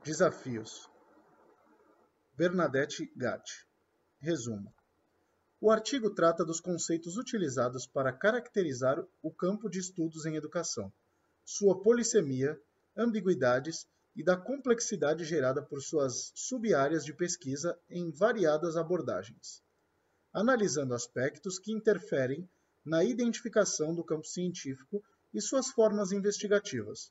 Desafios. Bernadette Gatti. Resumo. O artigo trata dos conceitos utilizados para caracterizar o campo de estudos em educação, sua polissemia, ambiguidades e da complexidade gerada por suas sub-áreas de pesquisa em variadas abordagens, analisando aspectos que interferem na identificação do campo científico e suas formas investigativas.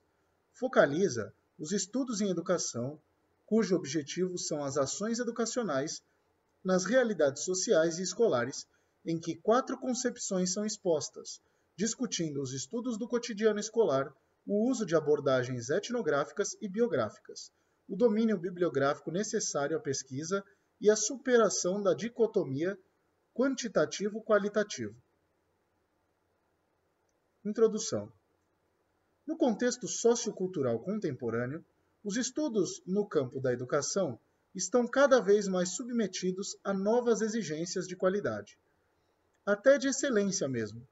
Focaliza os estudos em educação, cujo objetivo são as ações educacionais nas realidades sociais e escolares, em que 4 concepções são expostas, discutindo os estudos do cotidiano escolar, o uso de abordagens etnográficas e biográficas, o domínio bibliográfico necessário à pesquisa e a superação da dicotomia quantitativo-qualitativo. Introdução. No contexto sociocultural contemporâneo, os estudos no campo da educação estão cada vez mais submetidos a novas exigências de qualidade, até de excelência mesmo.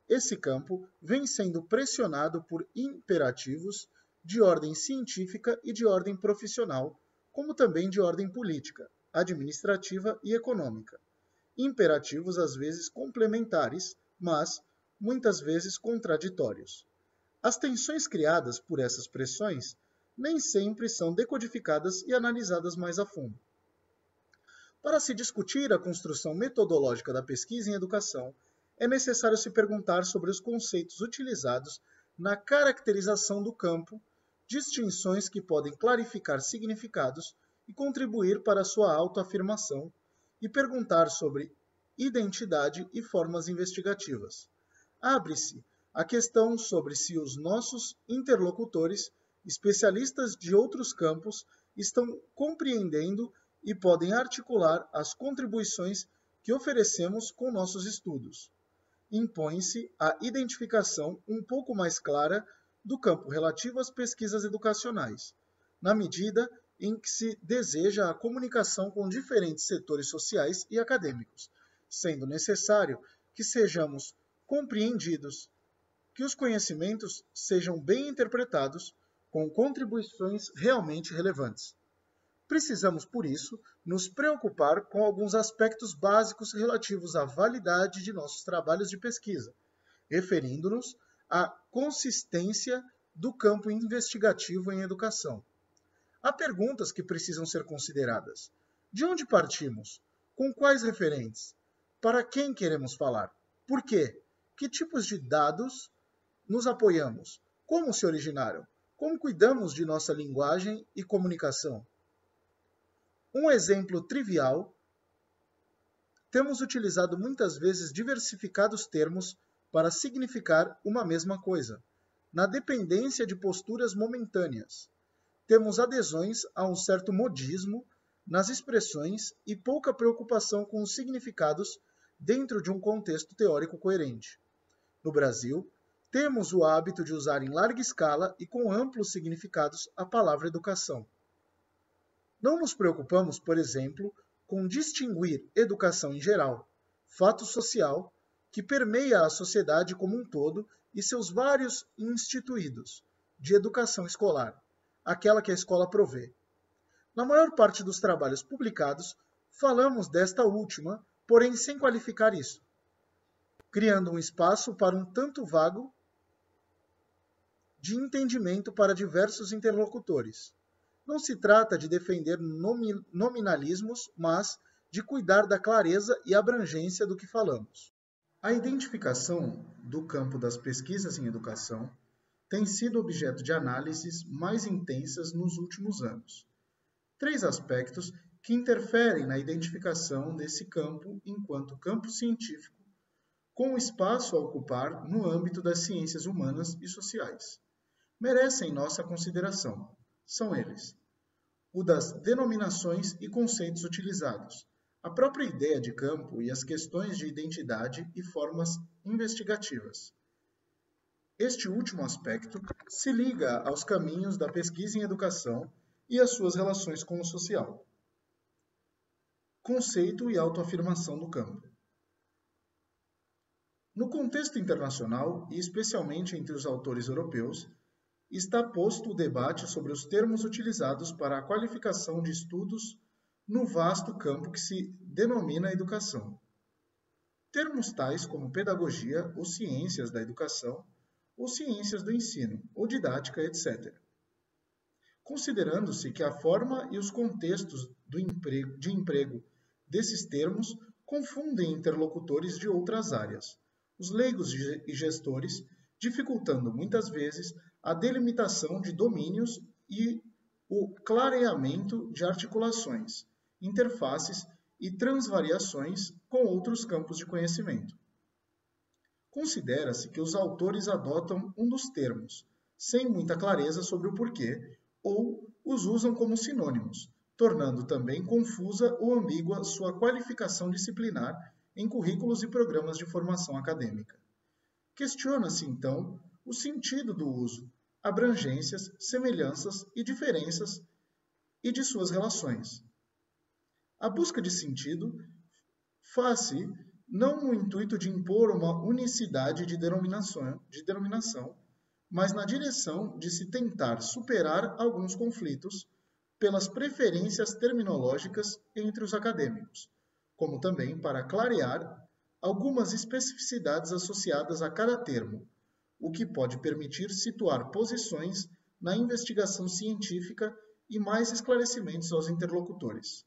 Esse campo vem sendo pressionado por imperativos de ordem científica e de ordem profissional, como também de ordem política, administrativa e econômica. Imperativos às vezes complementares, mas muitas vezes contraditórios. As tensões criadas por essas pressões nem sempre são decodificadas e analisadas mais a fundo. Para se discutir a construção metodológica da pesquisa em educação, é necessário se perguntar sobre os conceitos utilizados na caracterização do campo, distinções que podem clarificar significados e contribuir para a sua autoafirmação, e perguntar sobre identidade e formas investigativas. Abre-se a questão sobre se os nossos interlocutores, especialistas de outros campos, estão compreendendo e podem articular as contribuições que oferecemos com nossos estudos. Impõe-se a identificação um pouco mais clara do campo relativo às pesquisas educacionais, na medida em que se deseja a comunicação com diferentes setores sociais e acadêmicos, sendo necessário que sejamos compreendidos, que os conhecimentos sejam bem interpretados, com contribuições realmente relevantes. Precisamos, por isso, nos preocupar com alguns aspectos básicos relativos à validade de nossos trabalhos de pesquisa, referindo-nos à consistência do campo investigativo em educação. Há perguntas que precisam ser consideradas. De onde partimos? Com quais referentes? Para quem queremos falar? Por quê? Que tipos de dados nos apoiamos? Como se originaram? Como cuidamos de nossa linguagem e comunicação? Um exemplo trivial: temos utilizado muitas vezes diversificados termos para significar uma mesma coisa, na dependência de posturas momentâneas. Temos adesões a um certo modismo nas expressões e pouca preocupação com os significados dentro de um contexto teórico coerente. No Brasil, temos o hábito de usar em larga escala e com amplos significados a palavra educação. Não nos preocupamos, por exemplo, com distinguir educação em geral, fato social que permeia a sociedade como um todo e seus vários instituídos, de educação escolar, aquela que a escola provê. Na maior parte dos trabalhos publicados, falamos desta última, porém sem qualificar isso, criando um espaço para um tanto vago de entendimento para diversos interlocutores. Não se trata de defender nominalismos, mas de cuidar da clareza e abrangência do que falamos. A identificação do campo das pesquisas em educação tem sido objeto de análises mais intensas nos últimos anos. 3 aspectos que interferem na identificação desse campo enquanto campo científico, com espaço a ocupar no âmbito das ciências humanas e sociais, merecem nossa consideração. São eles: o das denominações e conceitos utilizados, a própria ideia de campo e as questões de identidade e formas investigativas. Este último aspecto se liga aos caminhos da pesquisa em educação e às suas relações com o social. Conceito e autoafirmação do campo. No contexto internacional, e especialmente entre os autores europeus, está posto o debate sobre os termos utilizados para a qualificação de estudos no vasto campo que se denomina educação. Termos tais como pedagogia ou ciências da educação, ou ciências do ensino, ou didática, etc. Considerando-se que a forma e os contextos de emprego desses termos confundem interlocutores de outras áreas, os leigos e gestores, dificultando muitas vezes a delimitação de domínios e o clareamento de articulações, interfaces e transvariações com outros campos de conhecimento. Considera-se que os autores adotam um dos termos, sem muita clareza sobre o porquê, ou os usam como sinônimos, tornando também confusa ou ambígua sua qualificação disciplinar em currículos e programas de formação acadêmica. Questiona-se, então, o sentido do uso, abrangências, semelhanças e diferenças e de suas relações. A busca de sentido faz-se não no intuito de impor uma unicidade de denominação, mas na direção de se tentar superar alguns conflitos pelas preferências terminológicas entre os acadêmicos, como também para clarear algumas especificidades associadas a cada termo, o que pode permitir situar posições na investigação científica e mais esclarecimentos aos interlocutores.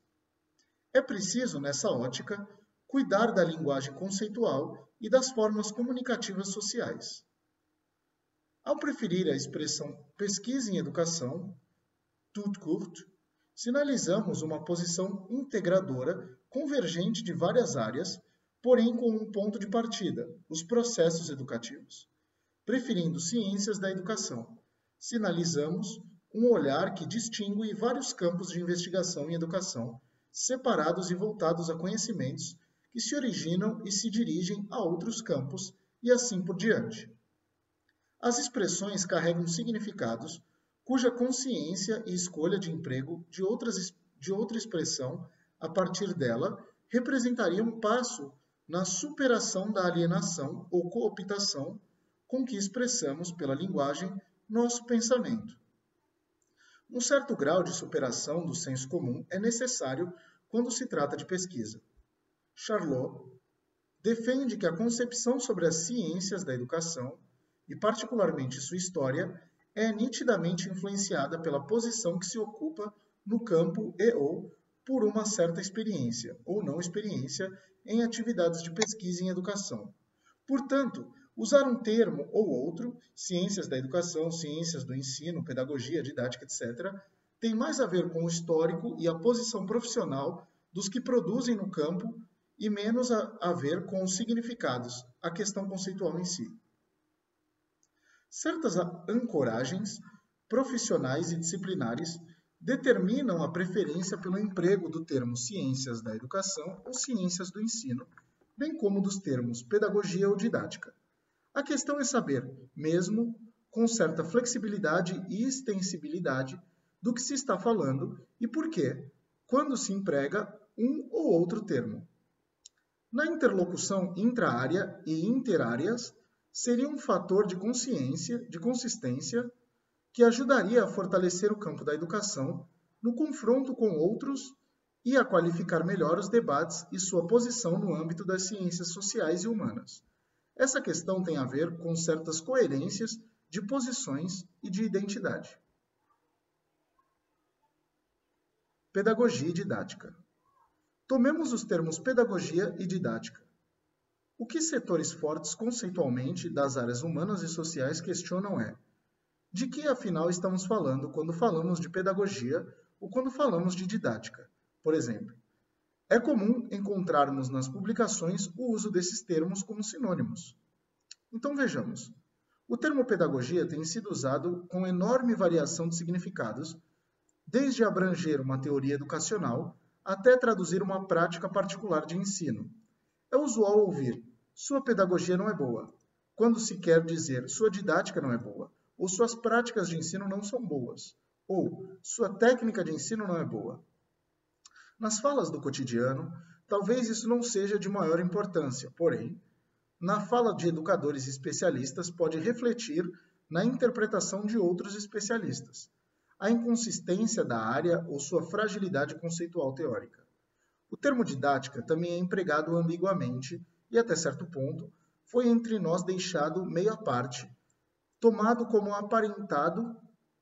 É preciso, nessa ótica, cuidar da linguagem conceitual e das formas comunicativas sociais. Ao preferir a expressão pesquisa em educação, tout court, sinalizamos uma posição integradora, convergente de várias áreas, porém com um ponto de partida, os processos educativos. Preferindo ciências da educação, sinalizamos um olhar que distingue vários campos de investigação em educação, separados e voltados a conhecimentos que se originam e se dirigem a outros campos e assim por diante. As expressões carregam significados cuja consciência e escolha de emprego de outra expressão a partir dela representaria um passo na superação da alienação ou cooptação com que expressamos pela linguagem nosso pensamento. Um certo grau de superação do senso comum é necessário quando se trata de pesquisa. Charlot defende que a concepção sobre as ciências da educação, e particularmente sua história, é nitidamente influenciada pela posição que se ocupa no campo ou por uma certa experiência ou não experiência em atividades de pesquisa em educação. Portanto, usar um termo ou outro, ciências da educação, ciências do ensino, pedagogia, didática, etc., tem mais a ver com o histórico e a posição profissional dos que produzem no campo e menos a ver com os significados, a questão conceitual em si. Certas ancoragens profissionais e disciplinares determinam a preferência pelo emprego do termo ciências da educação ou ciências do ensino, bem como dos termos pedagogia ou didática. A questão é saber, mesmo com certa flexibilidade e extensibilidade, do que se está falando e por que, quando se emprega um ou outro termo. Na interlocução intra-área e interáreas, seria um fator de consistência, que ajudaria a fortalecer o campo da educação no confronto com outros e a qualificar melhor os debates e sua posição no âmbito das ciências sociais e humanas. Essa questão tem a ver com certas coerências de posições e de identidade. Pedagogia e didática. Tomemos os termos pedagogia e didática. O que setores fortes conceitualmente das áreas humanas e sociais questionam é: de que afinal estamos falando quando falamos de pedagogia ou quando falamos de didática? Por exemplo, é comum encontrarmos nas publicações o uso desses termos como sinônimos. Então vejamos. O termo pedagogia tem sido usado com enorme variação de significados, desde abranger uma teoria educacional até traduzir uma prática particular de ensino. É usual ouvir: sua pedagogia não é boa, quando se quer dizer sua didática não é boa, ou suas práticas de ensino não são boas, ou sua técnica de ensino não é boa. Nas falas do cotidiano, talvez isso não seja de maior importância, porém, na fala de educadores e especialistas pode refletir na interpretação de outros especialistas, a inconsistência da área ou sua fragilidade conceitual teórica. O termo didática também é empregado ambiguamente e, até certo ponto, foi entre nós deixado meio à parte, tomado como aparentado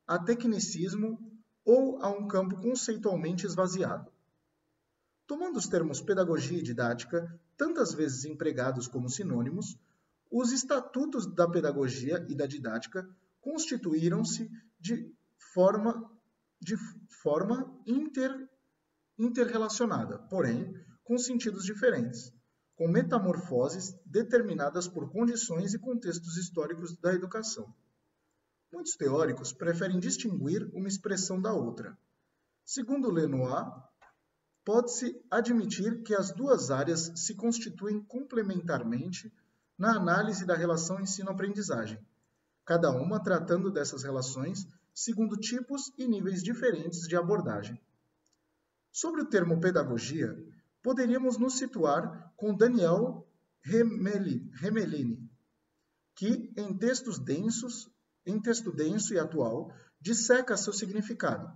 a tecnicismo ou a um campo conceitualmente esvaziado. Tomando os termos pedagogia e didática, tantas vezes empregados como sinônimos, os estatutos da pedagogia e da didática constituíram-se de forma interrelacionada, porém com sentidos diferentes, com metamorfoses determinadas por condições e contextos históricos da educação. Muitos teóricos preferem distinguir uma expressão da outra. Segundo Lenoir, pode-se admitir que as duas áreas se constituem complementarmente na análise da relação ensino-aprendizagem, cada uma tratando dessas relações segundo tipos e níveis diferentes de abordagem. Sobre o termo pedagogia, poderíamos nos situar com Daniel Remelini, que, em texto denso e atual, disseca seu significado.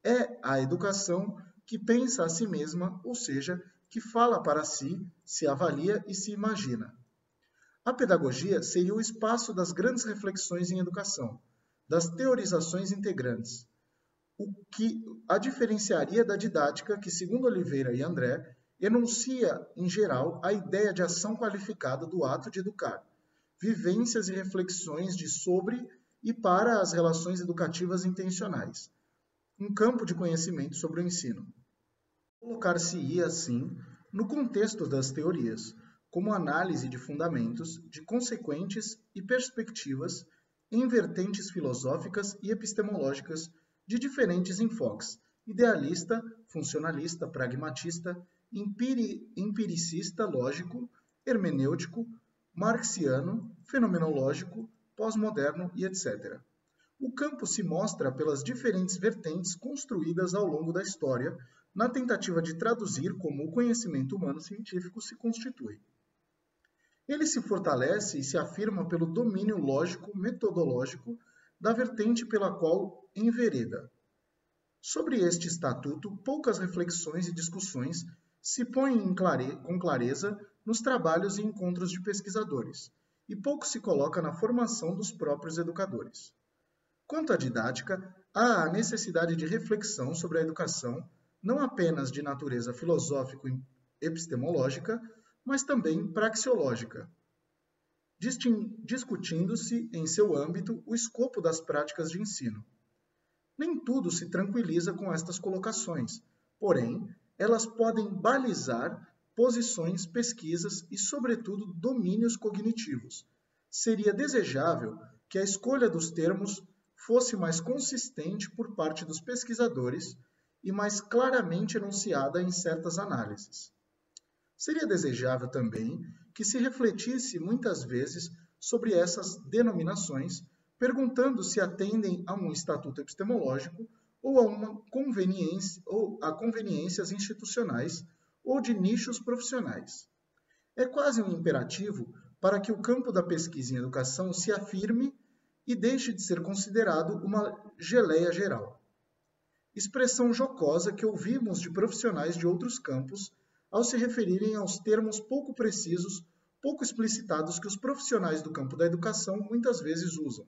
É a educação que pensa a si mesma, ou seja, que fala para si, se avalia e se imagina. A pedagogia seria o espaço das grandes reflexões em educação, das teorizações integrantes, o que a diferenciaria da didática que, segundo Oliveira e André, enuncia, em geral, a ideia de ação qualificada do ato de educar, vivências e reflexões de sobre e para as relações educativas intencionais, um campo de conhecimento sobre o ensino. Colocar-se-ia, assim, no contexto das teorias, como análise de fundamentos, de consequentes e perspectivas em vertentes filosóficas e epistemológicas de diferentes enfoques, idealista, funcionalista, pragmatista, empiricista, lógico, hermenêutico, marxiano, fenomenológico, pós-moderno e etc. O campo se mostra pelas diferentes vertentes construídas ao longo da história, na tentativa de traduzir como o conhecimento humano científico se constitui. Ele se fortalece e se afirma pelo domínio lógico-metodológico da vertente pela qual envereda. Sobre este estatuto, poucas reflexões e discussões se põem com clareza nos trabalhos e encontros de pesquisadores, e pouco se coloca na formação dos próprios educadores. Quanto à didática, há a necessidade de reflexão sobre a educação, não apenas de natureza filosófico-epistemológica, mas também praxeológica, discutindo-se em seu âmbito o escopo das práticas de ensino. Nem tudo se tranquiliza com estas colocações, porém, elas podem balizar posições, pesquisas e, sobretudo, domínios cognitivos. Seria desejável que a escolha dos termos fosse mais consistente por parte dos pesquisadores e mais claramente enunciada em certas análises. Seria desejável também que se refletisse muitas vezes sobre essas denominações, perguntando se atendem a um estatuto epistemológico ou a conveniências institucionais ou de nichos profissionais. É quase um imperativo para que o campo da pesquisa em educação se afirme e deixe de ser considerado uma geleia geral. Expressão jocosa que ouvimos de profissionais de outros campos ao se referirem aos termos pouco precisos, pouco explicitados que os profissionais do campo da educação muitas vezes usam.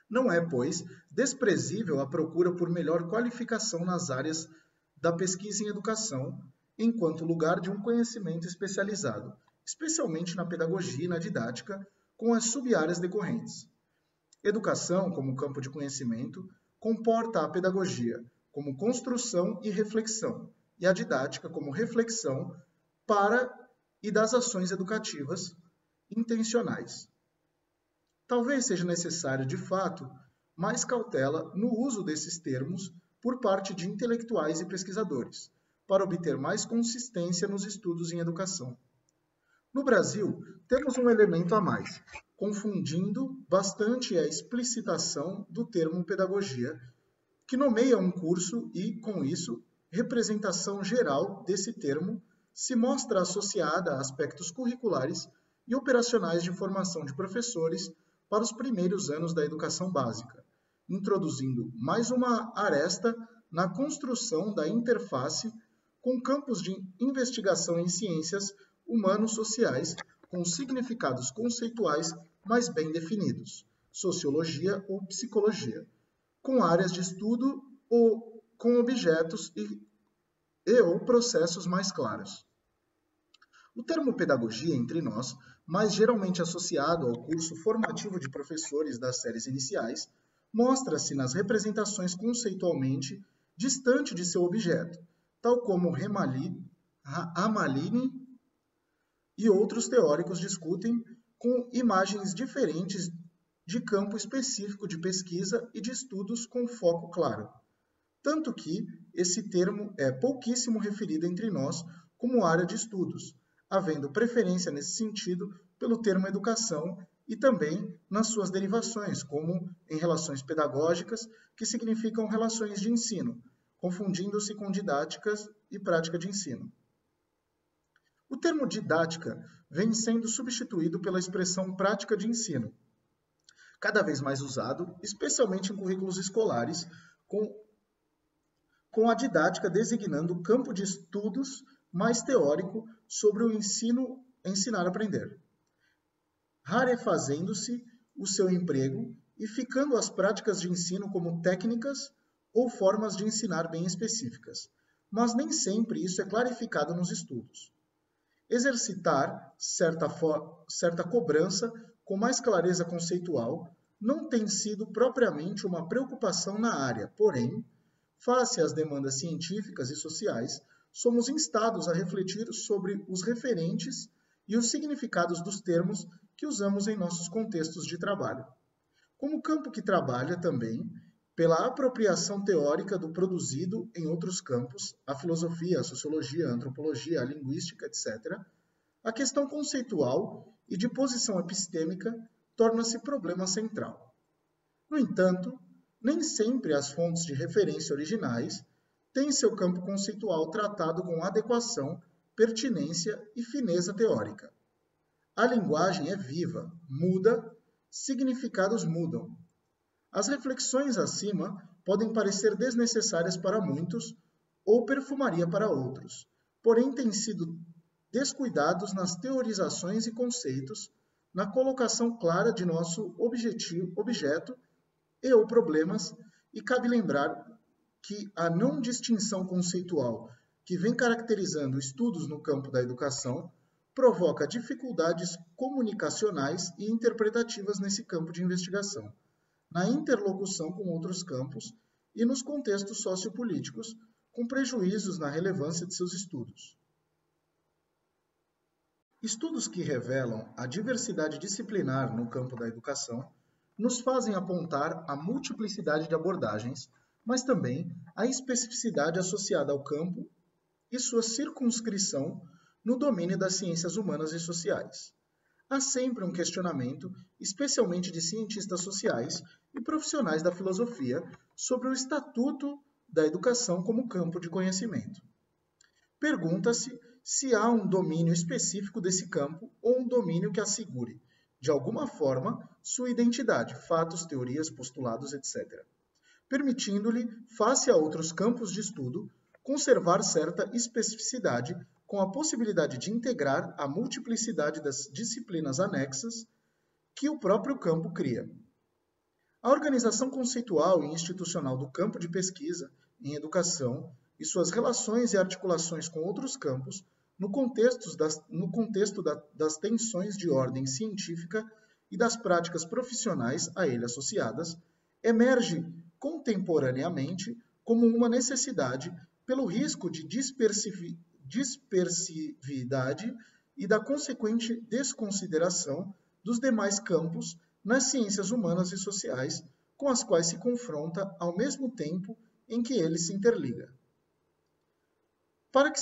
Não é, pois, desprezível a procura por melhor qualificação nas áreas da pesquisa em educação, enquanto lugar de um conhecimento especializado, especialmente na pedagogia e na didática, com as sub-áreas decorrentes. Educação, como campo de conhecimento, comporta a pedagogia como construção e reflexão, e a didática como reflexão para e das ações educativas intencionais. Talvez seja necessário, de fato, mais cautela no uso desses termos por parte de intelectuais e pesquisadores, para obter mais consistência nos estudos em educação. No Brasil, temos um elemento a mais, confundindo bastante a explicitação do termo pedagogia, que nomeia um curso e, com isso, representação geral desse termo se mostra associada a aspectos curriculares e operacionais de formação de professores, para os primeiros anos da educação básica, introduzindo mais uma aresta na construção da interface com campos de investigação em ciências humano-sociais com significados conceituais mais bem definidos, sociologia ou psicologia, com áreas de estudo ou com objetos ou processos mais claros. O termo pedagogia entre nós, mais geralmente associado ao curso formativo de professores das séries iniciais, mostra-se nas representações conceitualmente distante de seu objeto, tal como Hamelin e outros teóricos discutem com imagens diferentes de campo específico de pesquisa e de estudos com foco claro. Tanto que esse termo é pouquíssimo referido entre nós como área de estudos, havendo preferência nesse sentido pelo termo educação e também nas suas derivações, como em relações pedagógicas, que significam relações de ensino, confundindo-se com didáticas e prática de ensino. O termo didática vem sendo substituído pela expressão prática de ensino, cada vez mais usado, especialmente em currículos escolares, com a didática designando o campo de estudos mais teórico sobre o ensinar a aprender, rarefazendo-se o seu emprego e ficando as práticas de ensino como técnicas ou formas de ensinar bem específicas, mas nem sempre isso é clarificado nos estudos. Exercitar certa cobrança com mais clareza conceitual não tem sido propriamente uma preocupação na área, porém, face às demandas científicas e sociais, somos instados a refletir sobre os referentes e os significados dos termos que usamos em nossos contextos de trabalho. Como campo que trabalha também pela apropriação teórica do produzido em outros campos, a filosofia, a sociologia, a antropologia, a linguística, etc., a questão conceitual e de posição epistêmica torna-se problema central. No entanto, nem sempre as fontes de referência originais têm seu campo conceitual tratado com adequação, pertinência e fineza teórica. A linguagem é viva, muda, significados mudam. As reflexões acima podem parecer desnecessárias para muitos ou perfumaria para outros, porém têm sido descuidados nas teorizações e conceitos, na colocação clara de nosso objeto e ou problemas, e cabe lembrar que a não distinção conceitual que vem caracterizando estudos no campo da educação provoca dificuldades comunicacionais e interpretativas nesse campo de investigação, na interlocução com outros campos e nos contextos sociopolíticos, com prejuízos na relevância de seus estudos. Estudos que revelam a diversidade disciplinar no campo da educação nos fazem apontar a multiplicidade de abordagens, mas também a especificidade associada ao campo e sua circunscrição no domínio das ciências humanas e sociais. Há sempre um questionamento, especialmente de cientistas sociais e profissionais da filosofia, sobre o estatuto da educação como campo de conhecimento. Pergunta-se se há um domínio específico desse campo ou um domínio que assegure, de alguma forma, sua identidade, fatos, teorias, postulados, etc., permitindo-lhe, face a outros campos de estudo, conservar certa especificidade com a possibilidade de integrar a multiplicidade das disciplinas anexas que o próprio campo cria. A organização conceitual e institucional do campo de pesquisa em educação e suas relações e articulações com outros campos, no contexto das tensões de ordem científica e das práticas profissionais a ele associadas, emerge contemporaneamente como uma necessidade pelo risco de dispersividade e da consequente desconsideração dos demais campos nas ciências humanas e sociais com as quais se confronta ao mesmo tempo em que ele se interliga. Para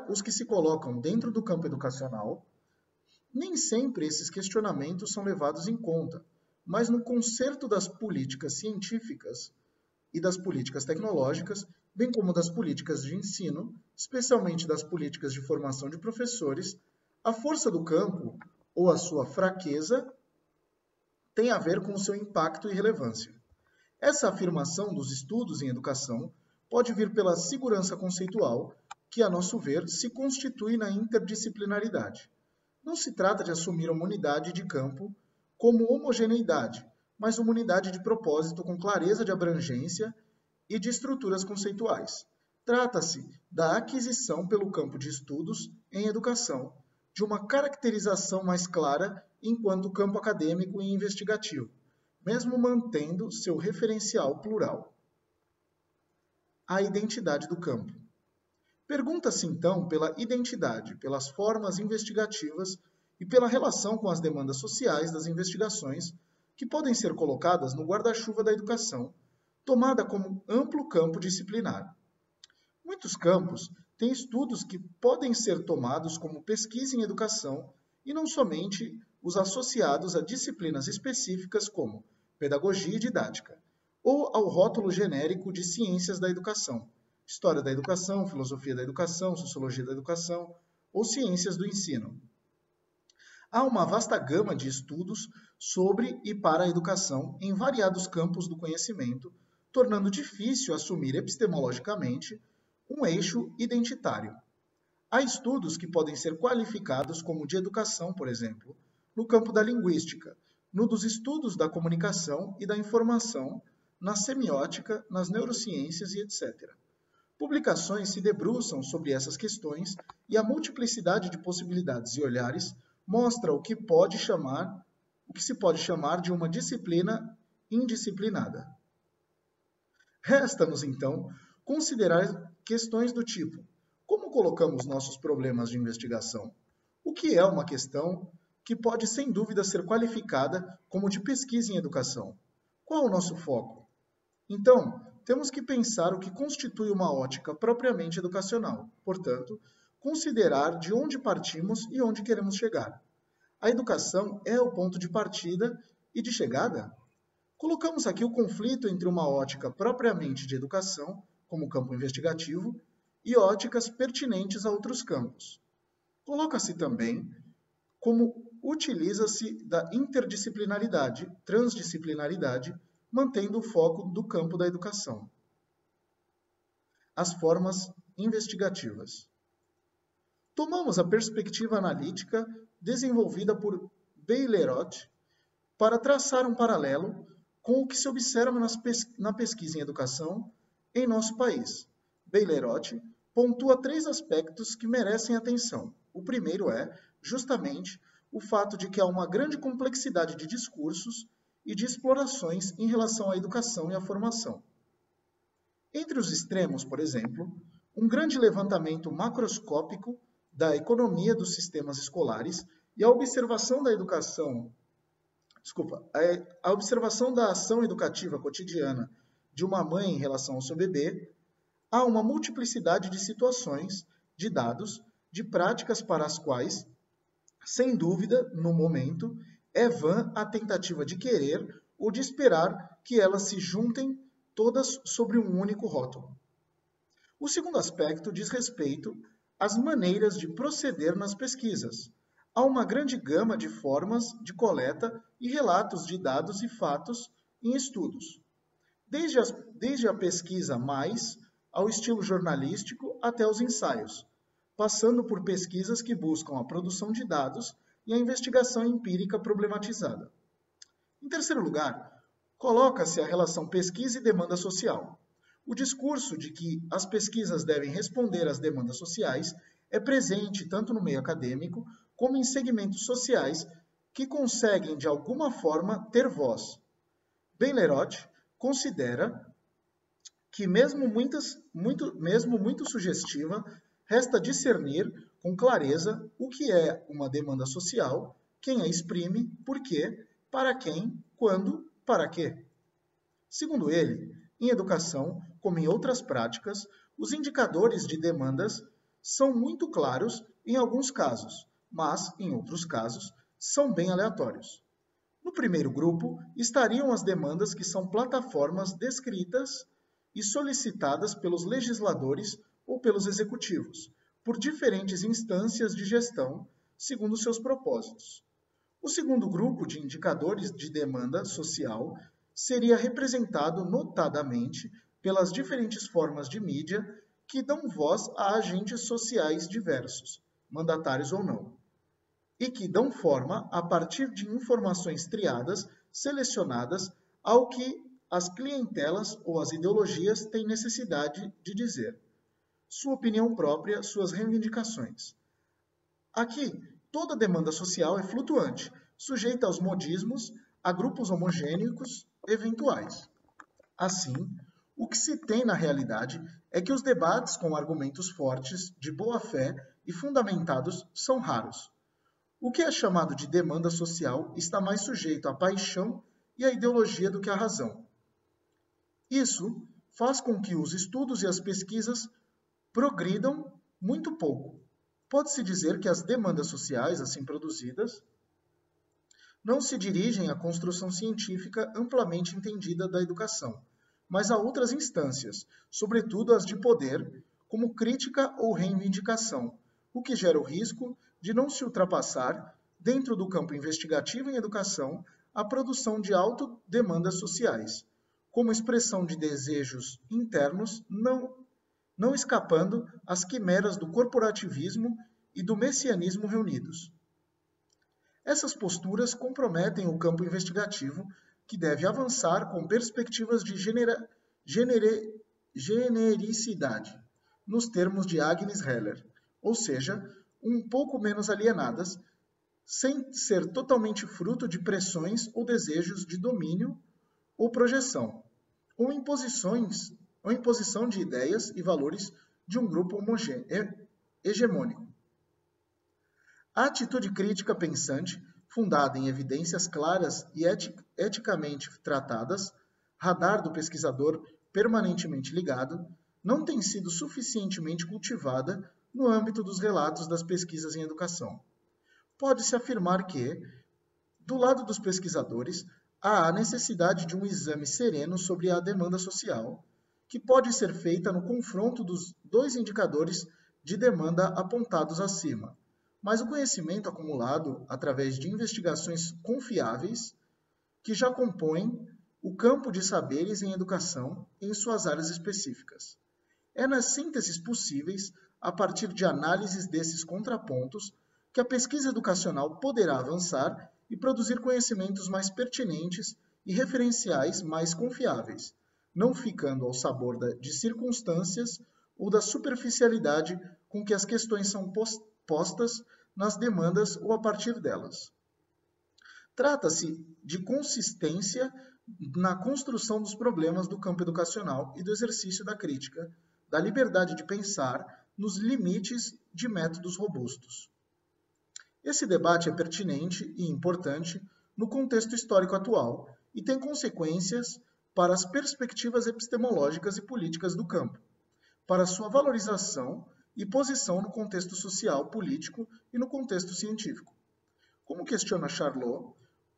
os que se colocam dentro do campo educacional, nem sempre esses questionamentos são levados em conta, mas no concerto das políticas científicas e das políticas tecnológicas, bem como das políticas de ensino, especialmente das políticas de formação de professores, a força do campo, ou a sua fraqueza tem a ver com o seu impacto e relevância. Essa afirmação dos estudos em educação pode vir pela segurança conceitual, que, a nosso ver, se constitui na interdisciplinaridade. Não se trata de assumir uma unidade de campo como homogeneidade, mas uma unidade de propósito com clareza de abrangência e de estruturas conceituais. Trata-se da aquisição pelo campo de estudos em educação de uma caracterização mais clara enquanto campo acadêmico e investigativo, mesmo mantendo seu referencial plural. A identidade do campo. Pergunta-se então pela identidade, pelas formas investigativas e pela relação com as demandas sociais das investigações que podem ser colocadas no guarda-chuva da educação, tomada como amplo campo disciplinar. Muitos campos têm estudos que podem ser tomados como pesquisa em educação e não somente os associados a disciplinas específicas como pedagogia e didática, ou ao rótulo genérico de ciências da educação, história da educação, filosofia da educação, sociologia da educação ou ciências do ensino. Há uma vasta gama de estudos sobre e para a educação em variados campos do conhecimento, tornando difícil assumir epistemologicamente um eixo identitário. Há estudos que podem ser qualificados como de educação, por exemplo, no campo da linguística, no dos estudos da comunicação e da informação, na semiótica, nas neurociências e etc. Publicações se debruçam sobre essas questões e a multiplicidade de possibilidades e olhares mostra o que se pode chamar de uma disciplina indisciplinada. Resta-nos, então, considerar questões do tipo: como colocamos nossos problemas de investigação? O que é uma questão que pode, sem dúvida, ser qualificada como de pesquisa em educação? Qual o nosso foco? Então, temos que pensar o que constitui uma ótica propriamente educacional, portanto, considerar de onde partimos e onde queremos chegar. A educação é o ponto de partida e de chegada? Colocamos aqui o conflito entre uma ótica propriamente de educação, como campo investigativo, e óticas pertinentes a outros campos. Coloca-se também como utiliza-se da interdisciplinaridade, transdisciplinaridade, mantendo o foco do campo da educação. As formas investigativas. Tomamos a perspectiva analítica desenvolvida por Bailey-Roth para traçar um paralelo com o que se observa na pesquisa em educação em nosso país. Bailey-Roth pontua 3 aspectos que merecem atenção. O primeiro é, justamente, o fato de que há uma grande complexidade de discursos e de explorações em relação à educação e à formação. Entre os extremos, por exemplo, um grande levantamento macroscópico da economia dos sistemas escolares e a observação da a observação da ação educativa cotidiana de uma mãe em relação ao seu bebê, há uma multiplicidade de situações, de dados, de práticas para as quais, sem dúvida, no momento, é vã a tentativa de querer ou de esperar que elas se juntem todas sobre um único rótulo. O segundo aspecto diz respeito às maneiras de proceder nas pesquisas. Há uma grande gama de formas de coleta e relatos de dados e fatos em estudos, desde a pesquisa mais ao estilo jornalístico até os ensaios, passando por pesquisas que buscam a produção de dados e a investigação empírica problematizada. Em terceiro lugar, coloca-se a relação pesquisa e demanda social. O discurso de que as pesquisas devem responder às demandas sociais é presente tanto no meio acadêmico como em segmentos sociais que conseguem, de alguma forma, ter voz. Bailey-Roth considera que, mesmo muito sugestiva, resta discernir com clareza o que é uma demanda social, quem a exprime, por quê, para quem, quando, para quê. Segundo ele, em educação, como em outras práticas, os indicadores de demandas são muito claros em alguns casos, mas, em outros casos, são bem aleatórios. No primeiro grupo, estariam as demandas que são plataformas descritas e solicitadas pelos legisladores ou pelos executivos, por diferentes instâncias de gestão, segundo seus propósitos. O segundo grupo de indicadores de demanda social seria representado notadamente pelas diferentes formas de mídia que dão voz a agentes sociais diversos, mandatários ou não, e que dão forma a partir de informações triadas, selecionadas ao que as clientelas ou as ideologias têm necessidade de dizer, sua opinião própria, suas reivindicações. Aqui, toda demanda social é flutuante, sujeita aos modismos, a grupos homogêneos eventuais. Assim, o que se tem na realidade é que os debates com argumentos fortes, de boa fé e fundamentados são raros. O que é chamado de demanda social está mais sujeito à paixão e à ideologia do que à razão. Isso faz com que os estudos e as pesquisas progridam muito pouco. Pode-se dizer que as demandas sociais, assim produzidas, não se dirigem à construção científica amplamente entendida da educação, mas a outras instâncias, sobretudo as de poder, como crítica ou reivindicação, o que gera o risco de não se ultrapassar, dentro do campo investigativo em educação, a produção de autodemandas sociais, como expressão de desejos internos não escapando às quimeras do corporativismo e do messianismo reunidos. Essas posturas comprometem o campo investigativo, que deve avançar com perspectivas de genericidade, nos termos de Agnes Heller, ou seja, um pouco menos alienadas, sem ser totalmente fruto de pressões ou desejos de domínio ou projeção, ou imposição de ideias e valores de um grupo hegemônico. A atitude crítica pensante, fundada em evidências claras e eticamente tratadas, radar do pesquisador permanentemente ligado, não tem sido suficientemente cultivada no âmbito dos relatos das pesquisas em educação. Pode-se afirmar que, do lado dos pesquisadores, há a necessidade de um exame sereno sobre a demanda social, que pode ser feita no confronto dos dois indicadores de demanda apontados acima, mas o conhecimento acumulado através de investigações confiáveis que já compõem o campo de saberes em educação em suas áreas específicas. É nas sínteses possíveis, a partir de análises desses contrapontos, que a pesquisa educacional poderá avançar e produzir conhecimentos mais pertinentes e referenciais mais confiáveis, não ficando ao sabor de circunstâncias ou da superficialidade com que as questões são postas nas demandas ou a partir delas. Trata-se de consistência na construção dos problemas do campo educacional e do exercício da crítica, da liberdade de pensar nos limites de métodos robustos. Esse debate é pertinente e importante no contexto histórico atual e tem consequências para as perspectivas epistemológicas e políticas do campo, para sua valorização e posição no contexto social, político e no contexto científico. Como questiona Charlot,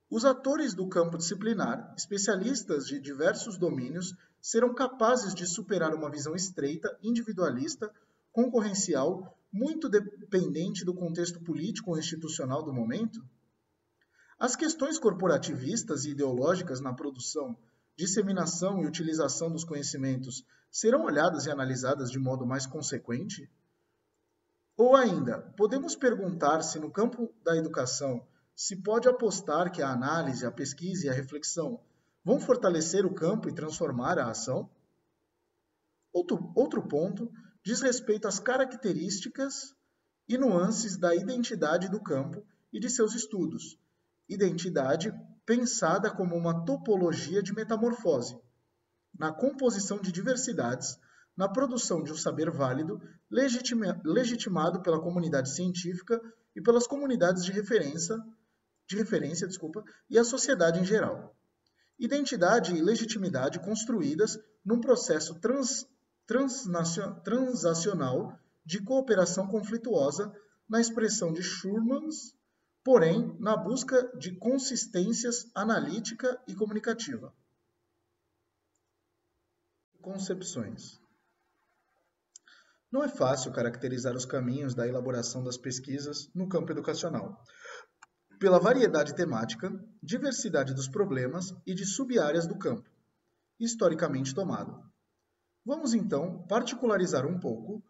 os atores do campo disciplinar, especialistas de diversos domínios, serão capazes de superar uma visão estreita, individualista, concorrencial, muito dependente do contexto político ou institucional do momento? As questões corporativistas e ideológicas na produção, disseminação e utilização dos conhecimentos serão olhadas e analisadas de modo mais consequente? Ou ainda, podemos perguntar se no campo da educação se pode apostar que a análise, a pesquisa e a reflexão vão fortalecer o campo e transformar a ação? Outro ponto diz respeito às características e nuances da identidade do campo e de seus estudos. Identidade pensada como uma topologia de metamorfose, na composição de diversidades, na produção de um saber válido, legitimado pela comunidade científica e pelas comunidades de referência, e a sociedade em geral. Identidade e legitimidade construídas num processo transacional de cooperação conflituosa, na expressão de Schurmans, porém na busca de consistências analítica e comunicativa. Concepções. Não é fácil caracterizar os caminhos da elaboração das pesquisas no campo educacional, pela variedade temática, diversidade dos problemas e de sub-áreas do campo, historicamente tomado. Vamos então particularizar um pouco,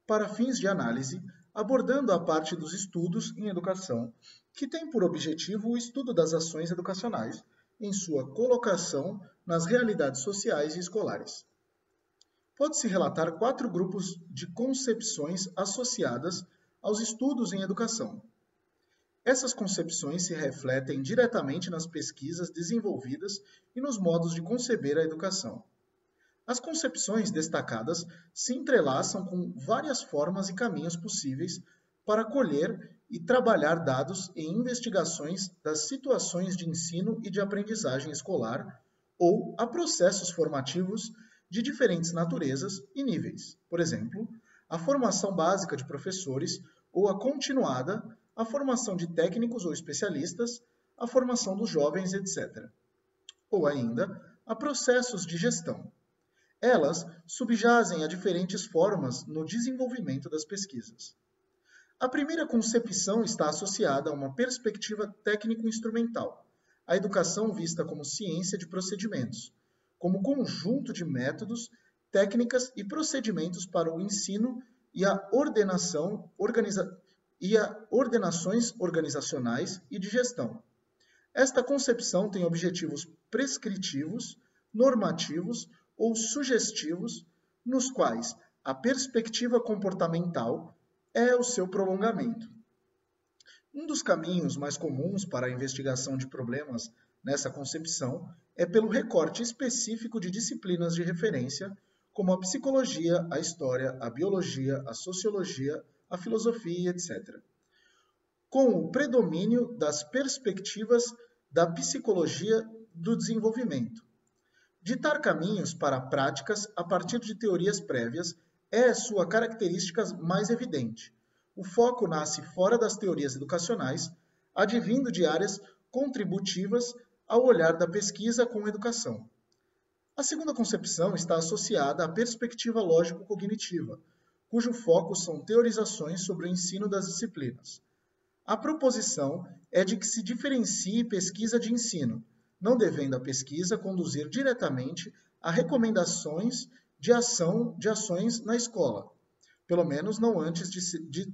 para fins de análise, abordando a parte dos estudos em educação, que tem por objetivo o estudo das ações educacionais em sua colocação nas realidades sociais e escolares. Pode-se relatar 4 grupos de concepções associadas aos estudos em educação. Essas concepções se refletem diretamente nas pesquisas desenvolvidas e nos modos de conceber a educação. As concepções destacadas se entrelaçam com várias formas e caminhos possíveis para colher e trabalhar dados e investigações das situações de ensino e de aprendizagem escolar ou a processos formativos de diferentes naturezas e níveis. Por exemplo, a formação básica de professores ou a continuada, a formação de técnicos ou especialistas, a formação dos jovens, etc. Ou ainda, a processos de gestão. Elas subjazem a diferentes formas no desenvolvimento das pesquisas. A primeira concepção está associada a uma perspectiva técnico-instrumental, a educação vista como ciência de procedimentos, como conjunto de métodos, técnicas e procedimentos para o ensino e a ordenações organizacionais e de gestão. Esta concepção tem objetivos prescritivos, normativos ou sugestivos, nos quais a perspectiva comportamental é o seu prolongamento. Um dos caminhos mais comuns para a investigação de problemas nessa concepção é pelo recorte específico de disciplinas de referência, como a psicologia, a história, a biologia, a sociologia, a filosofia, etc., com o predomínio das perspectivas da psicologia do desenvolvimento. Ditar caminhos para práticas a partir de teorias prévias é sua característica mais evidente. O foco nasce fora das teorias educacionais, advindo de áreas contributivas ao olhar da pesquisa com a educação. A segunda concepção está associada à perspectiva lógico-cognitiva, cujo foco são teorizações sobre o ensino das disciplinas. A proposição é de que se diferencie pesquisa de ensino, não devendo a pesquisa conduzir diretamente a recomendações de ações na escola, pelo menos não antes de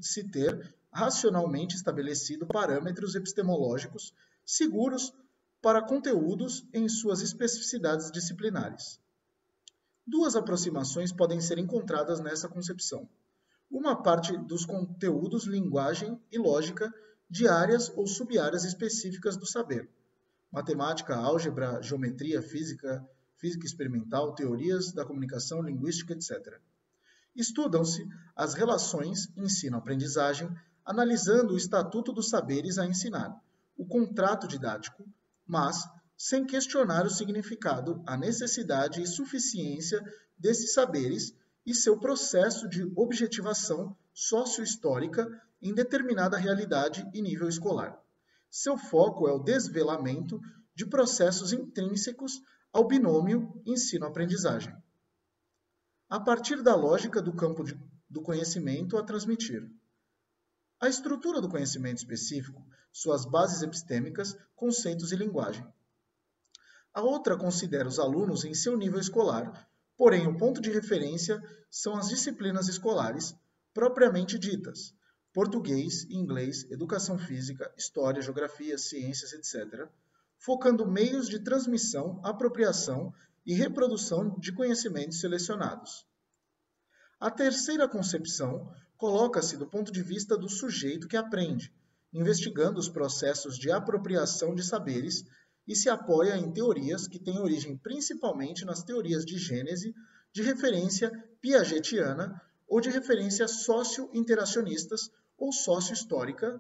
se ter racionalmente estabelecido parâmetros epistemológicos seguros para conteúdos em suas especificidades disciplinares. 2 aproximações podem ser encontradas nessa concepção. Uma parte dos conteúdos, linguagem e lógica de áreas ou sub-áreas específicas do saber. Matemática, álgebra, geometria, física experimental, teorias da comunicação, linguística, etc. Estudam-se as relações ensino-aprendizagem, analisando o estatuto dos saberes a ensinar, o contrato didático, mas sem questionar o significado, a necessidade e suficiência desses saberes e seu processo de objetivação sócio-histórica em determinada realidade e nível escolar. Seu foco é o desvelamento de processos intrínsecos ao binômio ensino-aprendizagem, a partir da lógica do campo do conhecimento a transmitir. A estrutura do conhecimento específico, suas bases epistêmicas, conceitos e linguagem. A outra considera os alunos em seu nível escolar, porém o ponto de referência são as disciplinas escolares propriamente ditas, português, inglês, educação física, história, geografia, ciências, etc., focando meios de transmissão, apropriação e reprodução de conhecimentos selecionados. A terceira concepção coloca-se do ponto de vista do sujeito que aprende, investigando os processos de apropriação de saberes e se apoia em teorias que têm origem principalmente nas teorias de gênese, de referência piagetiana ou de referência socio-interacionistas ou sócio-histórica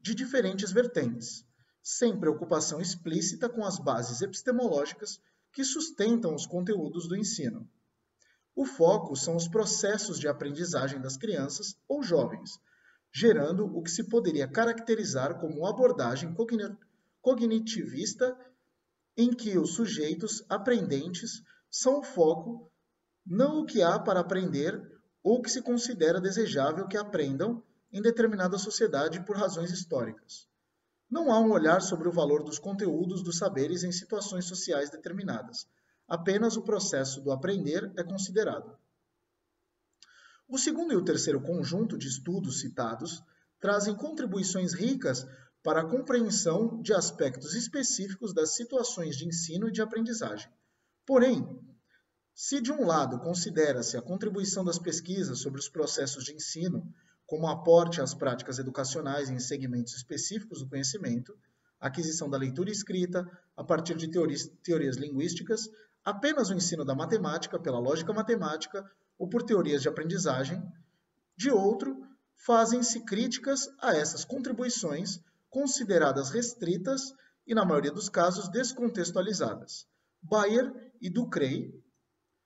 de diferentes vertentes, sem preocupação explícita com as bases epistemológicas que sustentam os conteúdos do ensino. O foco são os processos de aprendizagem das crianças ou jovens, gerando o que se poderia caracterizar como abordagem cognitivista, em que os sujeitos aprendentes são o foco, não o que há para aprender ou que se considera desejável que aprendam em determinada sociedade por razões históricas. Não há um olhar sobre o valor dos conteúdos dos saberes em situações sociais determinadas. Apenas o processo do aprender é considerado. O segundo e o terceiro conjunto de estudos citados trazem contribuições ricas para a compreensão de aspectos específicos das situações de ensino e de aprendizagem. Porém, se de um lado considera-se a contribuição das pesquisas sobre os processos de ensino como aporte às práticas educacionais em segmentos específicos do conhecimento, aquisição da leitura e escrita, a partir de teorias linguísticas, apenas o ensino da matemática pela lógica matemática ou por teorias de aprendizagem, de outro, fazem-se críticas a essas contribuições consideradas restritas e, na maioria dos casos, descontextualizadas. Bayer e Ducrey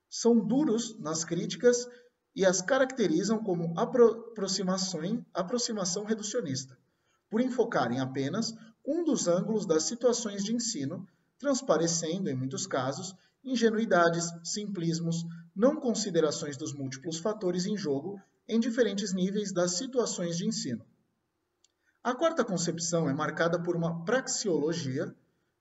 são duros nas críticas e as caracterizam como aproximação reducionista, por enfocarem apenas um dos ângulos das situações de ensino, transparecendo, em muitos casos, ingenuidades, simplismos, não considerações dos múltiplos fatores em jogo em diferentes níveis das situações de ensino. A quarta concepção é marcada por uma praxeologia,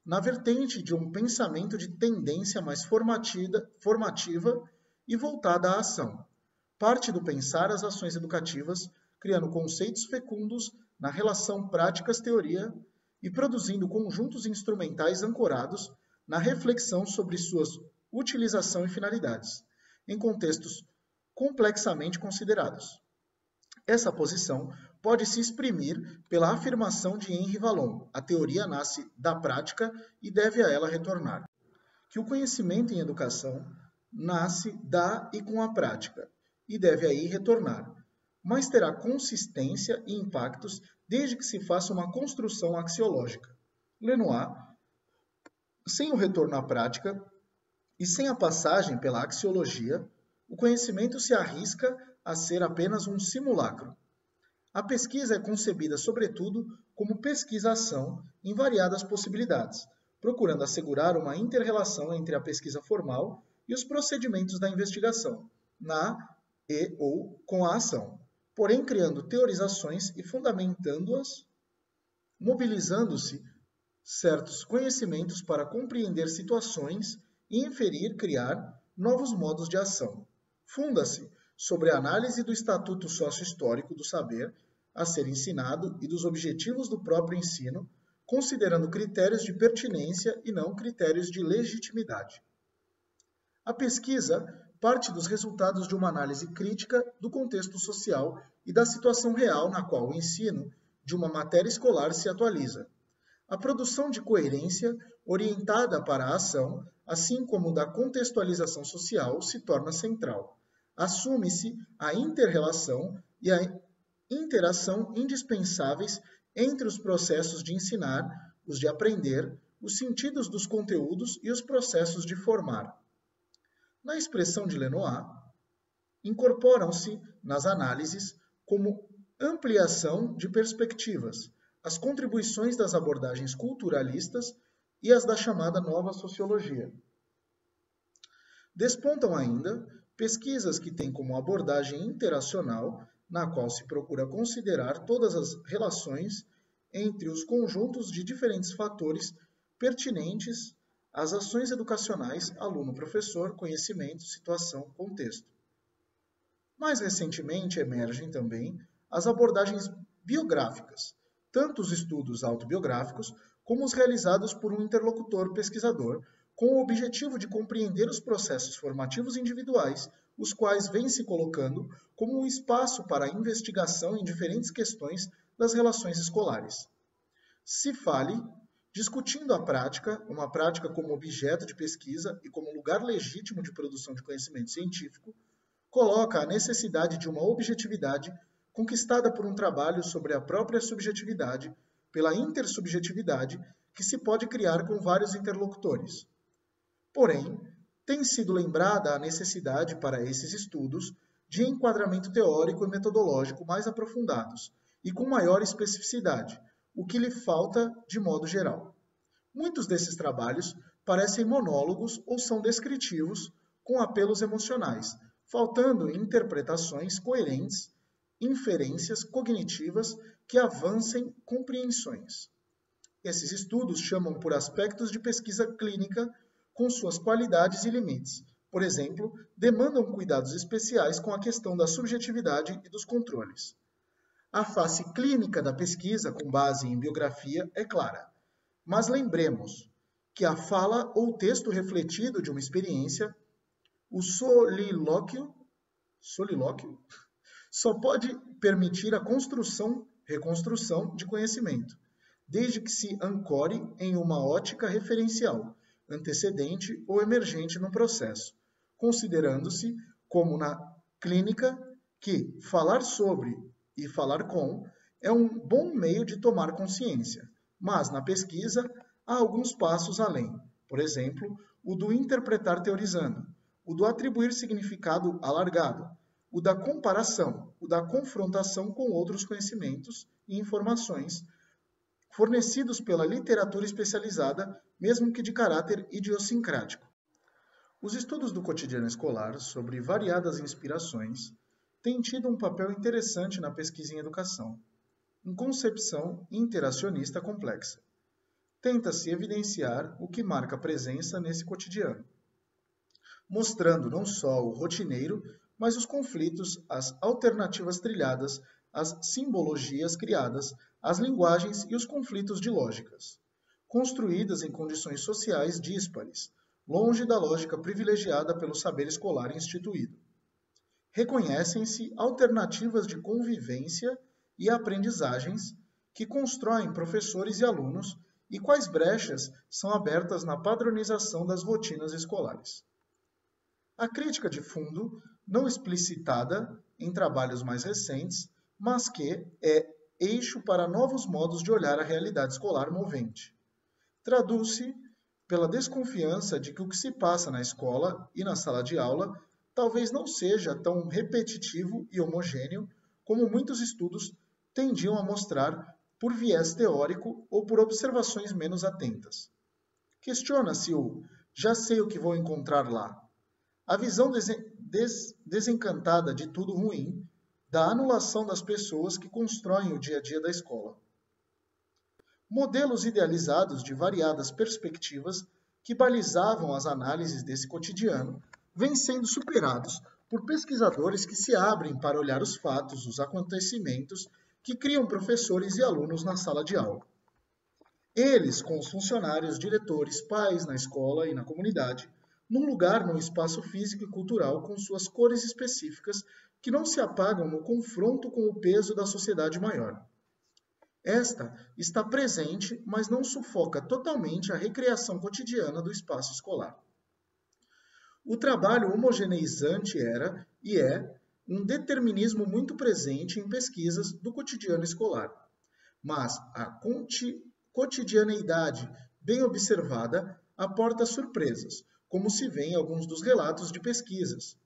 na vertente de um pensamento de tendência mais formativa e voltada à ação. Parte do pensar as ações educativas, criando conceitos fecundos na relação práticas-teoria e produzindo conjuntos instrumentais ancorados na reflexão sobre suas utilização e finalidades, em contextos complexamente considerados. Essa posição pode se exprimir pela afirmação de Henri Vallon: a teoria nasce da prática e deve a ela retornar. Que o conhecimento em educação nasce da e com a prática, e deve aí retornar, mas terá consistência e impactos desde que se faça uma construção axiológica. Lenoir, sem o retorno à prática e sem a passagem pela axiologia, o conhecimento se arrisca a ser apenas um simulacro. A pesquisa é concebida, sobretudo, como pesquisação em variadas possibilidades, procurando assegurar uma inter-relação entre a pesquisa formal e os procedimentos da investigação, na e ou com a ação, porém criando teorizações e fundamentando-as, mobilizando-se certos conhecimentos para compreender situações e inferir, criar novos modos de ação. Funda-se sobre a análise do estatuto sócio-histórico do saber a ser ensinado e dos objetivos do próprio ensino, considerando critérios de pertinência e não critérios de legitimidade. A pesquisa parte dos resultados de uma análise crítica do contexto social e da situação real na qual o ensino de uma matéria escolar se atualiza. A produção de coerência orientada para a ação, assim como da contextualização social, se torna central. Assume-se a inter-relação e a interação indispensáveis entre os processos de ensinar, os de aprender, os sentidos dos conteúdos e os processos de formar. Na expressão de Lenoir, incorporam-se nas análises como ampliação de perspectivas, as contribuições das abordagens culturalistas e as da chamada nova sociologia. Despontam ainda pesquisas que têm como abordagem interacional, na qual se procura considerar todas as relações entre os conjuntos de diferentes fatores pertinentes às ações educacionais, aluno-professor, conhecimento, situação, contexto. Mais recentemente emergem também as abordagens biográficas, tanto os estudos autobiográficos como os realizados por um interlocutor pesquisador, com o objetivo de compreender os processos formativos individuais, os quais vêm se colocando como um espaço para a investigação em diferentes questões das relações escolares. Se fale, discutindo a prática, uma prática como objeto de pesquisa e como lugar legítimo de produção de conhecimento científico, coloca a necessidade de uma objetividade conquistada por um trabalho sobre a própria subjetividade, pela intersubjetividade que se pode criar com vários interlocutores. Porém, tem sido lembrada a necessidade para esses estudos de enquadramento teórico e metodológico mais aprofundados e com maior especificidade, o que lhe falta de modo geral. Muitos desses trabalhos parecem monólogos ou são descritivos com apelos emocionais, faltando interpretações coerentes, inferências cognitivas que avancem compreensões. Esses estudos chamam por aspectos de pesquisa clínica com suas qualidades e limites. Por exemplo, demandam cuidados especiais com a questão da subjetividade e dos controles. A face clínica da pesquisa, com base em biografia, é clara. Mas lembremos que a fala ou texto refletido de uma experiência, o solilóquio, só pode permitir a reconstrução de conhecimento, desde que se ancore em uma ótica referencial, antecedente ou emergente no processo, considerando-se, como na clínica, que falar sobre e falar com é um bom meio de tomar consciência, mas na pesquisa há alguns passos além, por exemplo, o do interpretar teorizando, o do atribuir significado alargado, o da comparação, o da confrontação com outros conhecimentos e informações fornecidos pela literatura especializada, mesmo que de caráter idiosincrático. Os estudos do cotidiano escolar sobre variadas inspirações têm tido um papel interessante na pesquisa em educação, em concepção interacionista complexa. Tenta-se evidenciar o que marca presença nesse cotidiano, mostrando não só o rotineiro, mas os conflitos, as alternativas trilhadas, as simbologias criadas, as linguagens e os conflitos de lógicas, construídas em condições sociais díspares, longe da lógica privilegiada pelo saber escolar instituído. Reconhecem-se alternativas de convivência e aprendizagens que constroem professores e alunos e quais brechas são abertas na padronização das rotinas escolares. A crítica de fundo, não explicitada em trabalhos mais recentes, mas que é eixo para novos modos de olhar a realidade escolar movente. Traduz-se pela desconfiança de que o que se passa na escola e na sala de aula talvez não seja tão repetitivo e homogêneo como muitos estudos tendiam a mostrar por viés teórico ou por observações menos atentas. Questiona-se o já sei o que vou encontrar lá. A visão desencantada de tudo ruim, da anulação das pessoas que constroem o dia a dia da escola. Modelos idealizados de variadas perspectivas que balizavam as análises desse cotidiano vêm sendo superados por pesquisadores que se abrem para olhar os fatos, os acontecimentos que criam professores e alunos na sala de aula. Eles, com os funcionários, diretores, pais na escola e na comunidade, num lugar no espaço físico e cultural com suas cores específicas que não se apagam no confronto com o peso da sociedade maior. Esta está presente, mas não sufoca totalmente a recreação cotidiana do espaço escolar. O trabalho homogeneizante era, e é, um determinismo muito presente em pesquisas do cotidiano escolar. Mas a cotidianeidade bem observada aporta surpresas, como se vê em alguns dos relatos de pesquisas.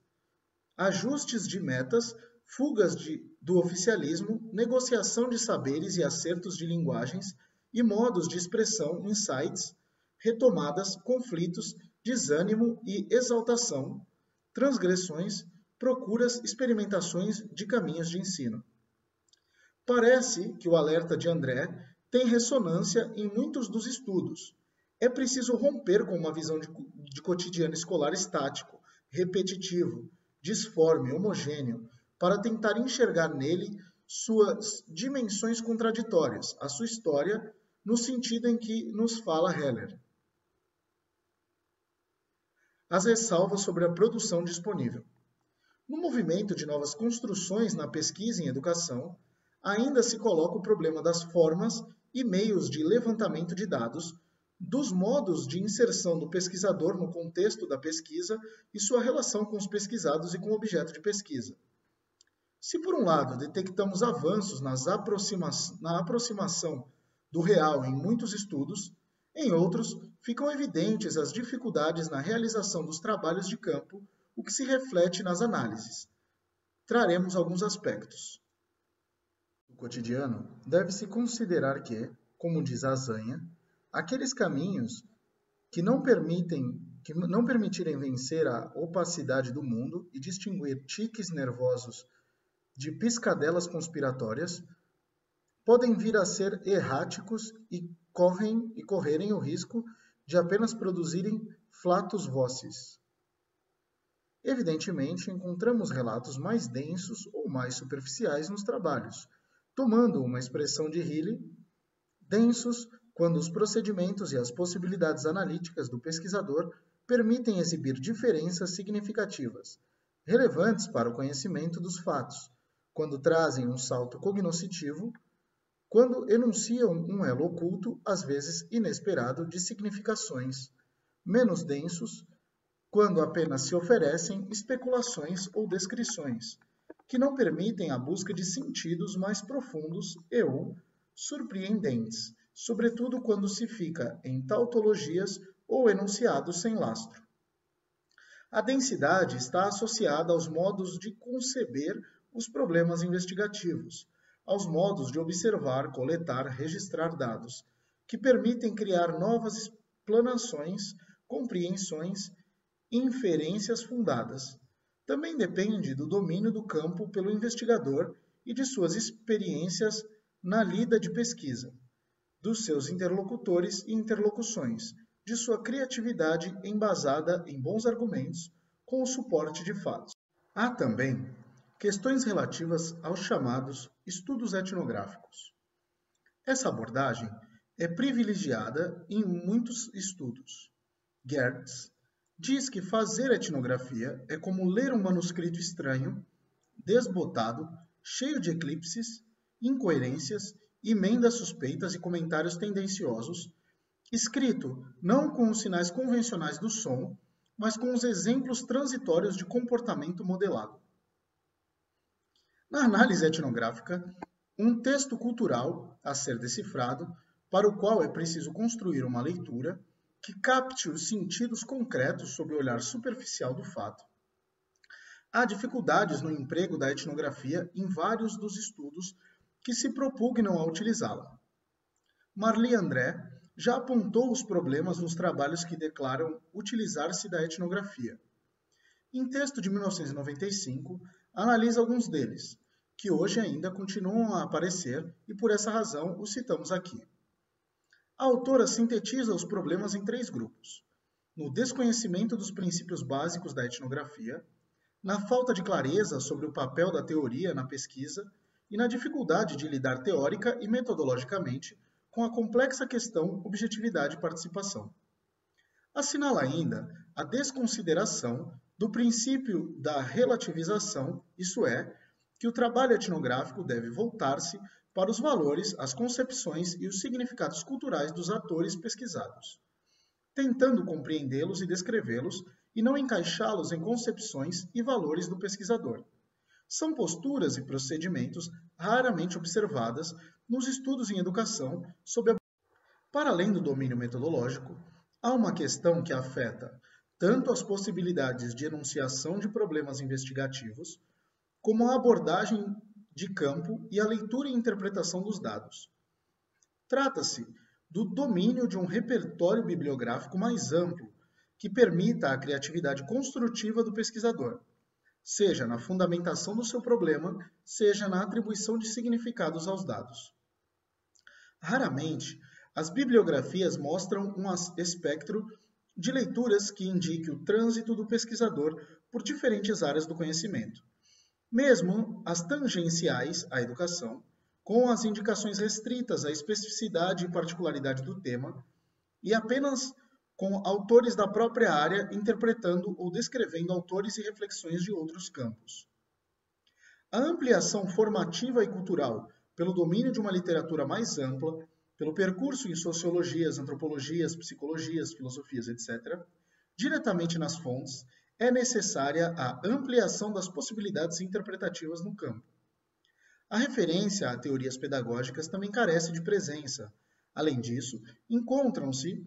Ajustes de metas, fugas do oficialismo, negociação de saberes e acertos de linguagens e modos de expressão, insights, retomadas, conflitos, desânimo e exaltação, transgressões, procuras, experimentações de caminhos de ensino. Parece que o alerta de André tem ressonância em muitos dos estudos. É preciso romper com uma visão de cotidiano escolar estático, repetitivo, disforme, homogêneo, para tentar enxergar nele suas dimensões contraditórias, a sua história, no sentido em que nos fala Heller. As ressalvas sobre a produção disponível. No movimento de novas construções na pesquisa em educação, ainda se coloca o problema das formas e meios de levantamento de dados, dos modos de inserção do pesquisador no contexto da pesquisa e sua relação com os pesquisados e com o objeto de pesquisa. Se, por um lado, detectamos avanços na aproximação do real em muitos estudos, em outros, ficam evidentes as dificuldades na realização dos trabalhos de campo, o que se reflete nas análises. Traremos alguns aspectos. No cotidiano, deve-se considerar que, como diz Azanha, aqueles caminhos que não permitirem vencer a opacidade do mundo e distinguir tiques nervosos de piscadelas conspiratórias, podem vir a ser erráticos e correrem o risco de apenas produzirem flatus vocis. Evidentemente, encontramos relatos mais densos ou mais superficiais nos trabalhos, tomando uma expressão de Healy, densos quando os procedimentos e as possibilidades analíticas do pesquisador permitem exibir diferenças significativas, relevantes para o conhecimento dos fatos, quando trazem um salto cognoscitivo, quando enunciam um elo oculto, às vezes inesperado, de significações, menos densos, quando apenas se oferecem especulações ou descrições, que não permitem a busca de sentidos mais profundos ou surpreendentes, sobretudo quando se fica em tautologias ou enunciados sem lastro. A densidade está associada aos modos de conceber os problemas investigativos, aos modos de observar, coletar, registrar dados, que permitem criar novas explanações, compreensões e inferências fundadas. Também depende do domínio do campo pelo investigador e de suas experiências na lida de pesquisa, dos seus interlocutores e interlocuções, de sua criatividade embasada em bons argumentos com o suporte de fatos. Há também questões relativas aos chamados estudos etnográficos. Essa abordagem é privilegiada em muitos estudos. Gertz diz que fazer etnografia é como ler um manuscrito estranho, desbotado, cheio de eclipses, incoerências, emendas suspeitas e comentários tendenciosos, escrito não com os sinais convencionais do som, mas com os exemplos transitórios de comportamento modelado. Na análise etnográfica, um texto cultural a ser decifrado, para o qual é preciso construir uma leitura que capte os sentidos concretos sob o olhar superficial do fato. Há dificuldades no emprego da etnografia em vários dos estudos que se propugnam a utilizá-la. Marly André já apontou os problemas nos trabalhos que declaram utilizar-se da etnografia. Em texto de 1995, analisa alguns deles, que hoje ainda continuam a aparecer e por essa razão os citamos aqui. A autora sintetiza os problemas em 3 grupos: no desconhecimento dos princípios básicos da etnografia, na falta de clareza sobre o papel da teoria na pesquisa e na dificuldade de lidar teórica e metodologicamente com a complexa questão objetividade e participação. Assinala ainda a desconsideração do princípio da relativização, isso é, que o trabalho etnográfico deve voltar-se para os valores, as concepções e os significados culturais dos atores pesquisados, tentando compreendê-los e descrevê-los e não encaixá-los em concepções e valores do pesquisador. São posturas e procedimentos raramente observadas nos estudos em educação Para além do domínio metodológico, há uma questão que afeta tanto as possibilidades de enunciação de problemas investigativos, como a abordagem de campo e a leitura e interpretação dos dados. Trata-se do domínio de um repertório bibliográfico mais amplo, que permita a criatividade construtiva do pesquisador, seja na fundamentação do seu problema, seja na atribuição de significados aos dados. Raramente, as bibliografias mostram um espectro de leituras que indique o trânsito do pesquisador por diferentes áreas do conhecimento. Mesmo as tangenciais à educação, com as indicações restritas à especificidade e particularidade do tema, e apenas com autores da própria área interpretando ou descrevendo autores e reflexões de outros campos. A ampliação formativa e cultural pelo domínio de uma literatura mais ampla, pelo percurso em sociologias, antropologias, psicologias, filosofias, etc., diretamente nas fontes, é necessária a ampliação das possibilidades interpretativas no campo. A referência a teorias pedagógicas também carece de presença. Além disso, encontram-se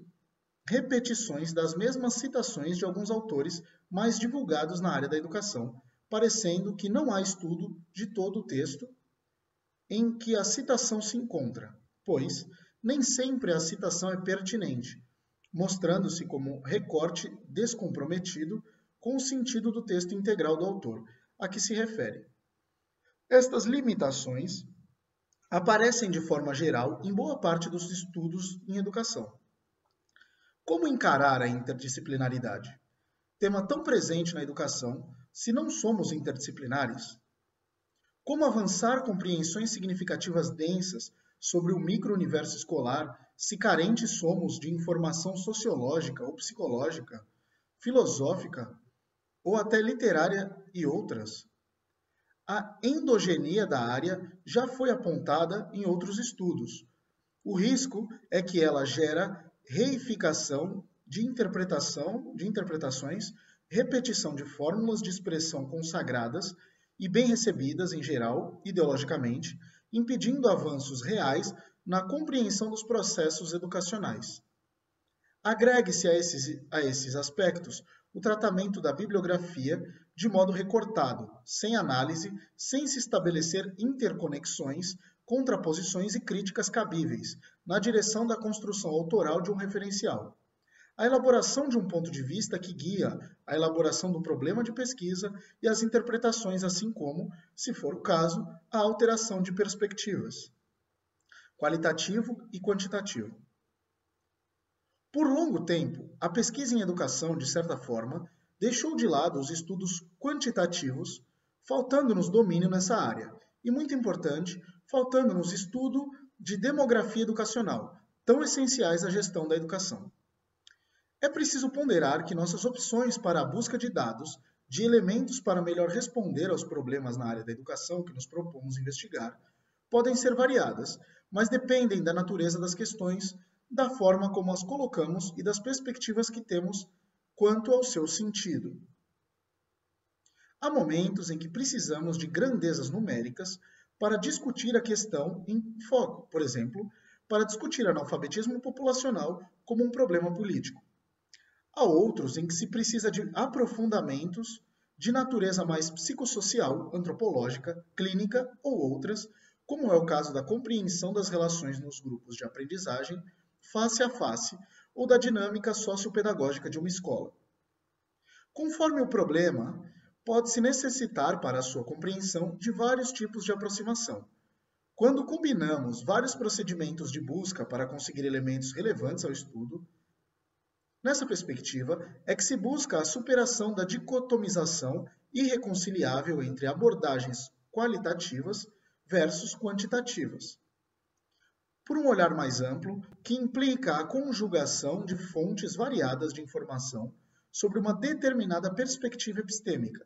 repetições das mesmas citações de alguns autores mais divulgados na área da educação, parecendo que não há estudo de todo o texto em que a citação se encontra, pois nem sempre a citação é pertinente, mostrando-se como recorte descomprometido com o sentido do texto integral do autor, a que se refere. Estas limitações aparecem de forma geral em boa parte dos estudos em educação. Como encarar a interdisciplinaridade? Tema tão presente na educação, se não somos interdisciplinares? Como avançar compreensões significativas densas sobre o micro-universo escolar se carentes somos de informação sociológica ou psicológica, filosófica ou até literária e outras? A endogenia da área já foi apontada em outros estudos. O risco é que ela gera reificação de interpretações, repetição de fórmulas de expressão consagradas e bem recebidas em geral, ideologicamente, impedindo avanços reais na compreensão dos processos educacionais. Agregue-se a esses aspectos o tratamento da bibliografia de modo recortado, sem análise, sem se estabelecer interconexões, contraposições e críticas cabíveis, na direção da construção autoral de um referencial. A elaboração de um ponto de vista que guia a elaboração do problema de pesquisa e as interpretações, assim como, se for o caso, a alteração de perspectivas. Qualitativo e quantitativo. Por longo tempo, a pesquisa em educação, de certa forma, deixou de lado os estudos quantitativos, faltando-nos domínio nessa área, e, muito importante, faltando-nos estudo de demografia educacional, tão essenciais à gestão da educação. É preciso ponderar que nossas opções para a busca de dados, de elementos para melhor responder aos problemas na área da educação que nos propomos investigar, podem ser variadas, mas dependem da natureza das questões, da forma como as colocamos e das perspectivas que temos quanto ao seu sentido. Há momentos em que precisamos de grandezas numéricas para discutir a questão em foco, por exemplo, para discutir analfabetismo populacional como um problema político. Há outros em que se precisa de aprofundamentos de natureza mais psicossocial, antropológica, clínica ou outras, como é o caso da compreensão das relações nos grupos de aprendizagem, face a face, ou da dinâmica sociopedagógica de uma escola. Conforme o problema, pode-se necessitar para a sua compreensão de vários tipos de aproximação. Quando combinamos vários procedimentos de busca para conseguir elementos relevantes ao estudo, nessa perspectiva é que se busca a superação da dicotomização irreconciliável entre abordagens qualitativas versus quantitativas, por um olhar mais amplo, que implica a conjugação de fontes variadas de informação sobre uma determinada perspectiva epistêmica.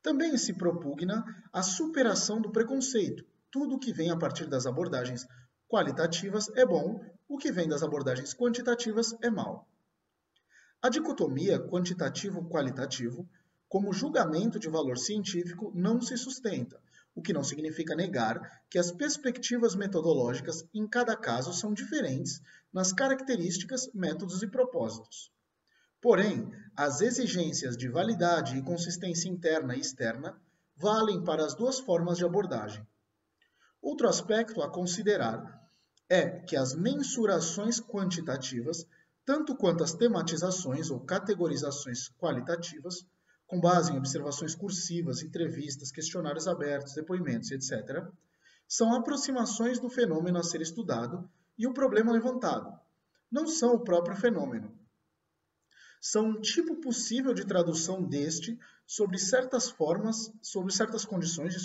Também se propugna a superação do preconceito. Tudo o que vem a partir das abordagens qualitativas é bom, o que vem das abordagens quantitativas é mau. A dicotomia quantitativo-qualitativo, como julgamento de valor científico, não se sustenta, o que não significa negar que as perspectivas metodológicas em cada caso são diferentes nas características, métodos e propósitos. Porém, as exigências de validade e consistência interna e externa valem para as duas formas de abordagem. Outro aspecto a considerar é que as mensurações quantitativas, tanto quanto as tematizações ou categorizações qualitativas, com base em observações cursivas, entrevistas, questionários abertos, depoimentos, etc., são aproximações do fenômeno a ser estudado e o problema levantado. Não são o próprio fenômeno. São um tipo possível de tradução deste sobre certas condições,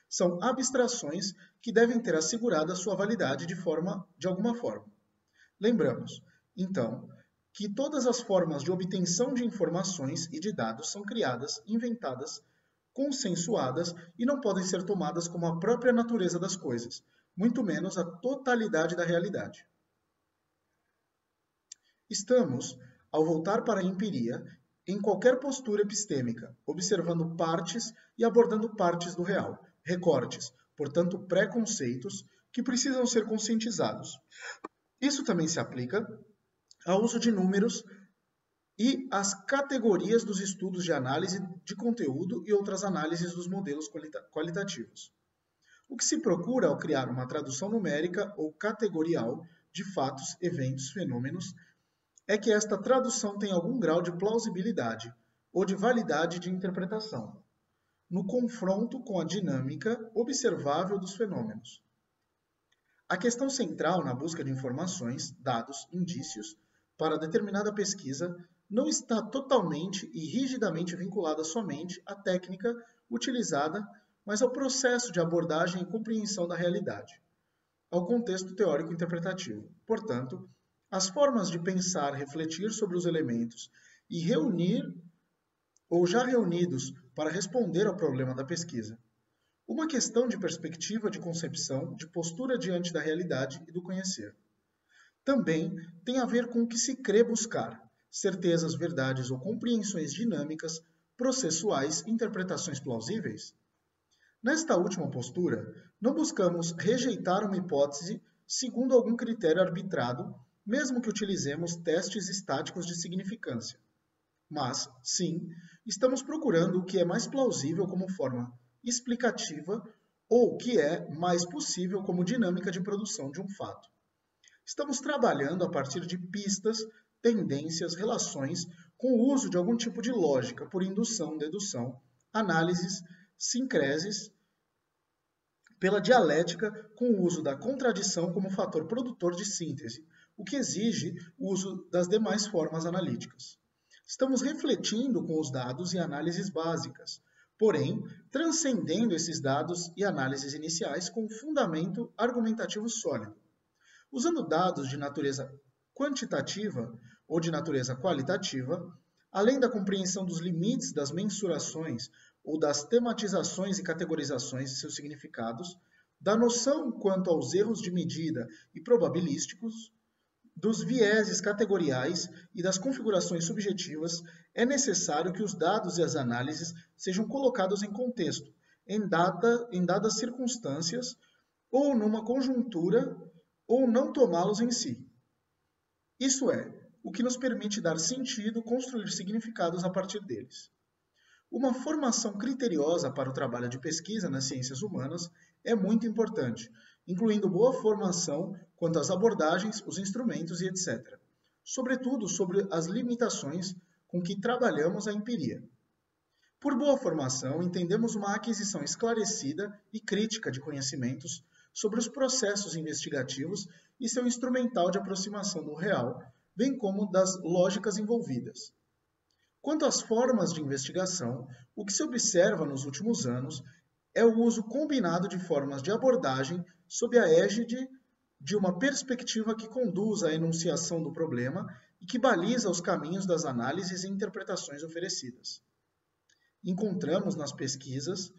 são abstrações que devem ter assegurada sua validade de alguma forma. Lembramos, então, que todas as formas de obtenção de informações e de dados são criadas, inventadas, consensuadas e não podem ser tomadas como a própria natureza das coisas, muito menos a totalidade da realidade. Estamos, ao voltar para a empiria, em qualquer postura epistêmica, observando partes e abordando partes do real, recortes, portanto preconceitos, que precisam ser conscientizados. Isso também se aplica ao uso de números e às categorias dos estudos de análise de conteúdo e outras análises dos modelos qualitativos. O que se procura ao criar uma tradução numérica ou categorial de fatos, eventos, fenômenos, é que esta tradução tenha algum grau de plausibilidade ou de validade de interpretação. no confronto com a dinâmica observável dos fenômenos. A questão central na busca de informações, dados, indícios para determinada pesquisa não está totalmente e rigidamente vinculada somente à técnica utilizada, mas ao processo de abordagem e compreensão da realidade, ao contexto teórico-interpretativo. Portanto, as formas de pensar, refletir sobre os elementos e reunir ou já reunidos para responder ao problema da pesquisa. Uma questão de perspectiva, de concepção, de postura diante da realidade e do conhecer. Também tem a ver com o que se crê buscar, certezas, verdades ou compreensões dinâmicas, processuais, interpretações plausíveis. Nesta última postura, não buscamos rejeitar uma hipótese segundo algum critério arbitrado, mesmo que utilizemos testes estáticos de significância. Mas, sim, estamos procurando o que é mais plausível como forma explicativa ou o que é mais possível como dinâmica de produção de um fato. Estamos trabalhando a partir de pistas, tendências, relações, com o uso de algum tipo de lógica, por indução, dedução, análises, sincreses, pela dialética, com o uso da contradição como fator produtor de síntese, o que exige o uso das demais formas analíticas. Estamos refletindo com os dados e análises básicas, porém, transcendendo esses dados e análises iniciais com fundamento argumentativo sólido. Usando dados de natureza quantitativa ou de natureza qualitativa, além da compreensão dos limites das mensurações ou das tematizações e categorizações de seus significados, da noção quanto aos erros de medida e probabilísticos, dos vieses categoriais e das configurações subjetivas, é necessário que os dados e as análises sejam colocados em contexto, em dadas circunstâncias, ou numa conjuntura, ou não tomá-los em si. Isso é, o que nos permite dar sentido, construir significados a partir deles. Uma formação criteriosa para o trabalho de pesquisa nas ciências humanas é muito importante, incluindo boa formação quanto às abordagens, os instrumentos e etc. Sobretudo sobre as limitações com que trabalhamos a empiria. Por boa formação, entendemos uma aquisição esclarecida e crítica de conhecimentos sobre os processos investigativos e seu instrumental de aproximação do real, bem como das lógicas envolvidas. Quanto às formas de investigação, o que se observa nos últimos anos é o uso combinado de formas de abordagem sob a égide de uma perspectiva que conduz à enunciação do problema e que baliza os caminhos das análises e interpretações oferecidas. Encontramos nas pesquisas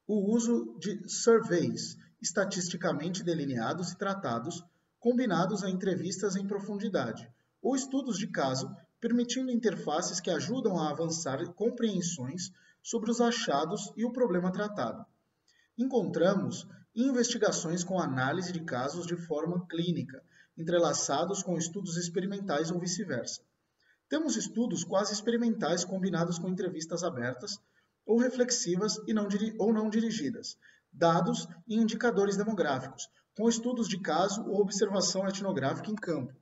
o uso de surveys, estatisticamente delineados e tratados, combinados a entrevistas em profundidade, ou estudos de caso, permitindo interfaces que ajudam a avançar compreensões sobre os achados e o problema tratado. Encontramos investigações com análise de casos de forma clínica, entrelaçados com estudos experimentais ou vice-versa. Temos estudos quase experimentais combinados com entrevistas abertas ou reflexivas ou não dirigidas, dados e indicadores demográficos, com estudos de caso ou observação etnográfica em campo.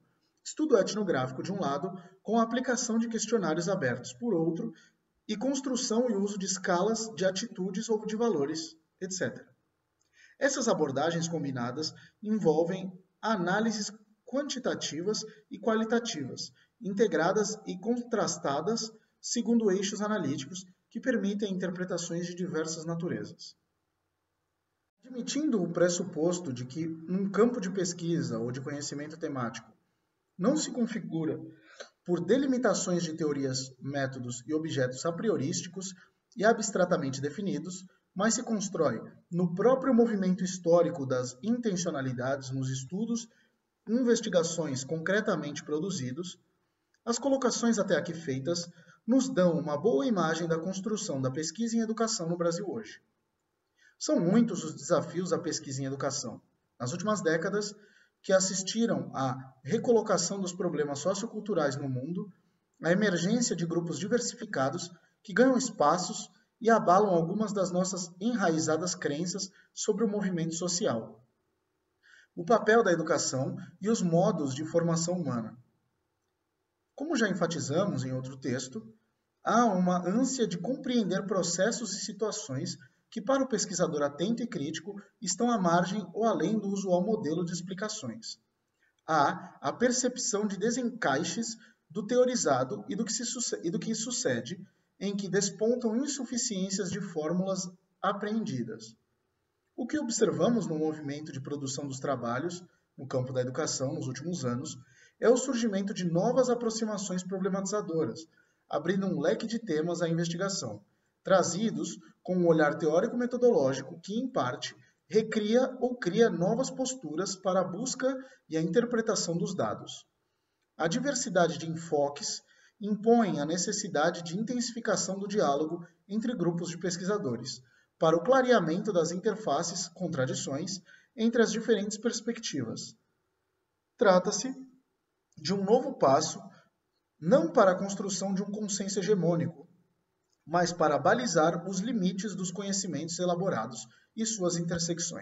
Estudo etnográfico de um lado, com a aplicação de questionários abertos por outro, e construção e uso de escalas de atitudes ou de valores, etc. Essas abordagens combinadas envolvem análises quantitativas e qualitativas, integradas e contrastadas segundo eixos analíticos que permitem interpretações de diversas naturezas. Admitindo o pressuposto de que num campo de pesquisa ou de conhecimento temático não se configura por delimitações de teorias, métodos e objetos a priorísticos e abstratamente definidos, mas se constrói no próprio movimento histórico das intencionalidades nos estudos e investigações concretamente produzidos, as colocações até aqui feitas nos dão uma boa imagem da construção da pesquisa em educação no Brasil hoje. São muitos os desafios à pesquisa em educação. Nas últimas décadas, que assistiram à recolocação dos problemas socioculturais no mundo, à emergência de grupos diversificados que ganham espaços e abalam algumas das nossas enraizadas crenças sobre o movimento social. O papel da educação e os modos de formação humana. Como já enfatizamos em outro texto, há uma ânsia de compreender processos e situações que, para o pesquisador atento e crítico, estão à margem ou além do usual modelo de explicações. Há a percepção de desencaixes do teorizado e do que sucede, em que despontam insuficiências de fórmulas apreendidas. O que observamos no movimento de produção dos trabalhos, no campo da educação, nos últimos anos, é o surgimento de novas aproximações problematizadoras, abrindo um leque de temas à investigação, trazidos com um olhar teórico-metodológico que, em parte, recria ou cria novas posturas para a busca e a interpretação dos dados. A diversidade de enfoques impõe a necessidade de intensificação do diálogo entre grupos de pesquisadores, para o clareamento das interfaces, contradições, entre as diferentes perspectivas. Trata-se de um novo passo, não para a construção de um consenso hegemônico, mas para balizar os limites dos conhecimentos elaborados e suas intersecções.